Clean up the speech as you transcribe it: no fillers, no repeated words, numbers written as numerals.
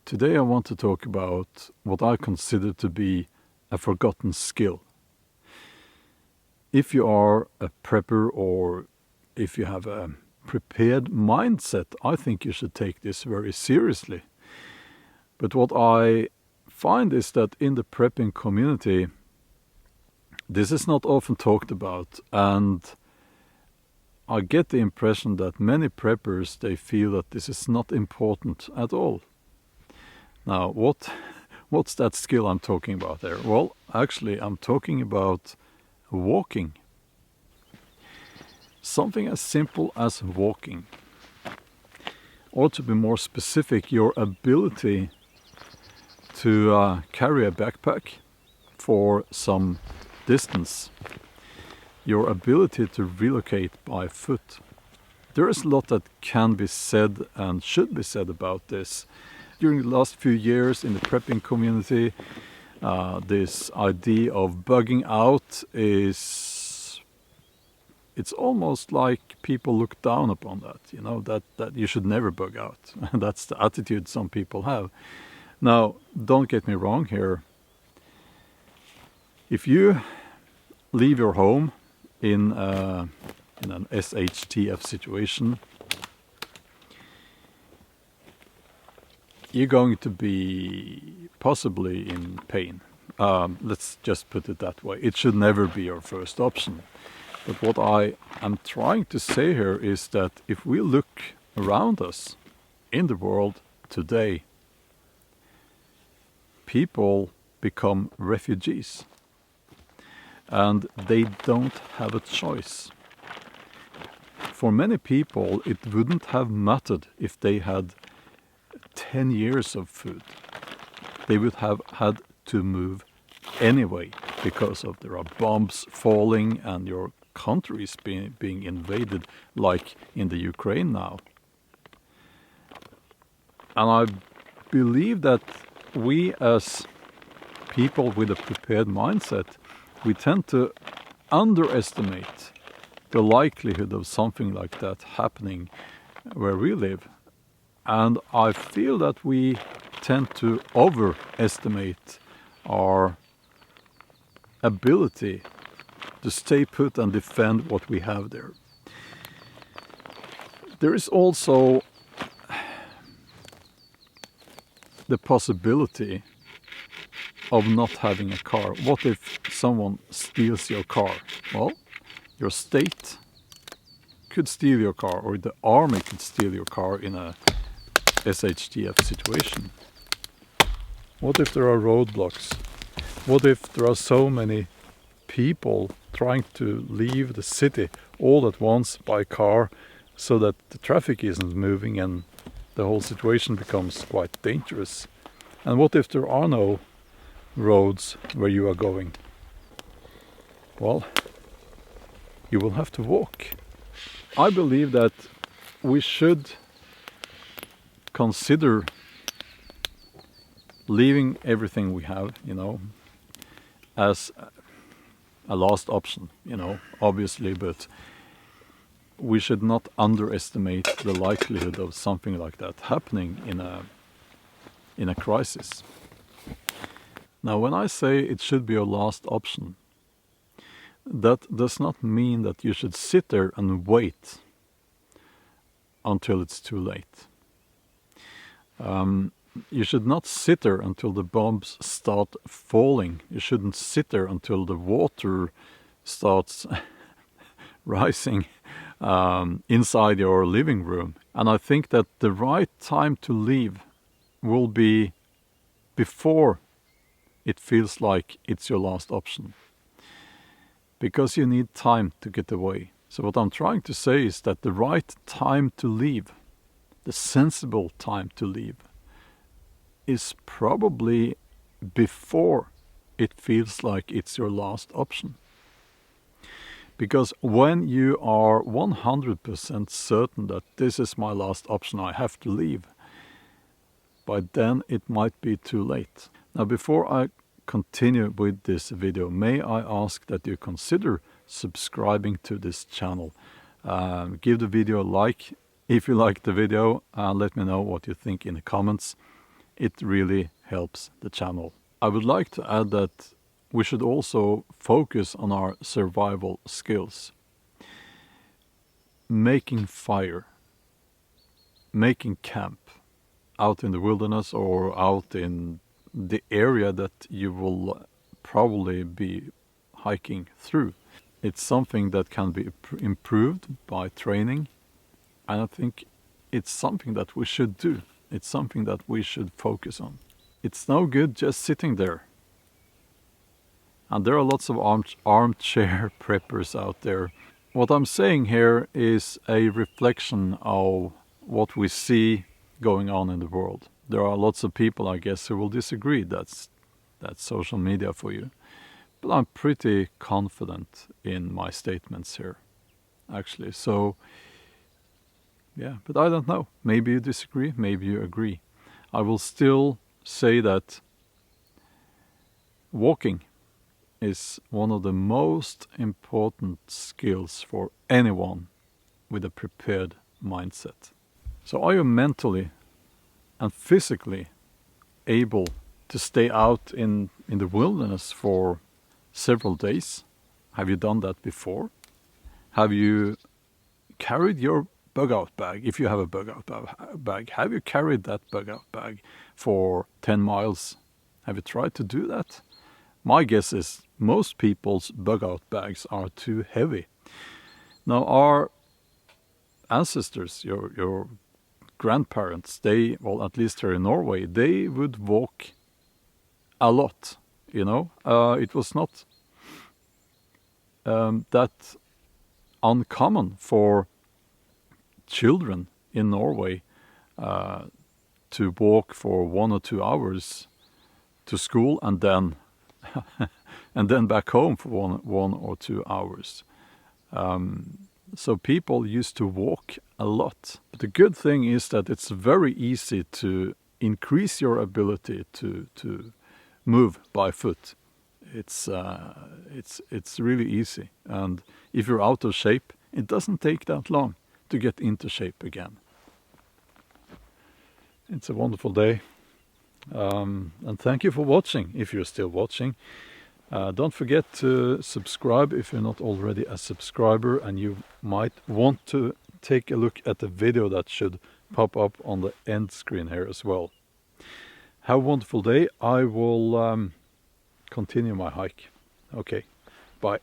Today I want to talk about what I consider to be a forgotten skill. If you are a prepper or if you have a prepared mindset, I think you should take this very seriously. But what I find is that in the prepping community, this is not often talked about, and I get the impression that many preppers, they feel that this is not important at all. Now, what's that skill I'm talking about there? Well, actually, I'm talking about walking. Something as simple as walking. Or to be more specific, your ability to carry a backpack for some distance. Your ability to relocate by foot. There is a lot that can be said and should be said about this. During the last few years in the prepping community, this idea of bugging out it's almost like people look down upon that, that you should never bug out. That's the attitude some people have. Now, don't get me wrong here. If you leave your home in an SHTF situation, you're going to be possibly in pain. Let's just put it that way. It should never be your first option. But what I am trying to say here is that if we look around us in the world today, people become refugees. And they don't have a choice. For many people, it wouldn't have mattered if they had 10 years of food. They would have had to move anyway because of there are bombs falling and your country is being invaded, like in the Ukraine now. And I believe that we as people with a prepared mindset, we tend to underestimate the likelihood of something like that happening where we live. And I feel that we tend to overestimate our ability to stay put and defend what we have there. There is also the possibility of not having a car. What if someone steals your car? Well, your state could steal your car, or the army could steal your car in a SHTF situation. What if there are roadblocks? What if there are so many people trying to leave the city all at once by car so that the traffic isn't moving and the whole situation becomes quite dangerous? And what if there are no roads where you are going? Well, you will have to walk. I believe that we should consider leaving everything we have, as a last option, obviously, but we should not underestimate the likelihood of something like that happening in a crisis. Now, when I say it should be your last option, that does not mean that you should sit there and wait until it's too late. You should not sit there until the bombs start falling. You shouldn't sit there until the water starts rising inside your living room. And I think that the right time to leave will be before it feels like it's your last option. Because you need time to get away. So what I'm trying to say is that the right time to leave, the sensible time to leave, is probably before it feels like it's your last option. Because when you are 100% certain that this is my last option, I have to leave, by then it might be too late. Now, before I continue with this video, may I ask that you consider subscribing to this channel. Give the video a like if you like the video, and let me know what you think in the comments. it really helps the channel. I would like to add that we should also focus on our survival skills. Making fire, making camp out in the wilderness or out in the area that you will probably be hiking through. It's something that can be improved by training, and I think it's something that we should do. It's something that we should focus on. It's no good just sitting there. And there are lots of armchair preppers out there. What I'm saying here is a reflection of what we see going on in the world. There are lots of people, I guess, who will disagree. That's social media for you. But I'm pretty confident in my statements here, actually. So, yeah, but I don't know. Maybe you disagree, maybe you agree. I will still say that walking is one of the most important skills for anyone with a prepared mindset. So are you mentally and physically able to stay out in the wilderness for several days? Have you done that before? Have you carried your bug out bag? If you have a bug out bag, have you carried that bug out bag for 10 miles? Have you tried to do that? My guess is most people's bug out bags are too heavy. Now our ancestors, your grandparents, they, well, at least here in Norway, they would walk a lot, you know. It was not that uncommon for children in Norway to walk for 1 or 2 hours to school and then and then back home for one or 2 hours. So people used to walk a lot. But the good thing is that it's very easy to increase your ability to move by foot. It's really easy. And if you're out of shape, it doesn't take that long to get into shape again. It's a wonderful day. And thank you for watching, if you're still watching. Don't forget to subscribe if you're not already a subscriber, and you might want to take a look at the video that should pop up on the end screen here as well. Have a wonderful day. I will continue my hike. Okay, bye.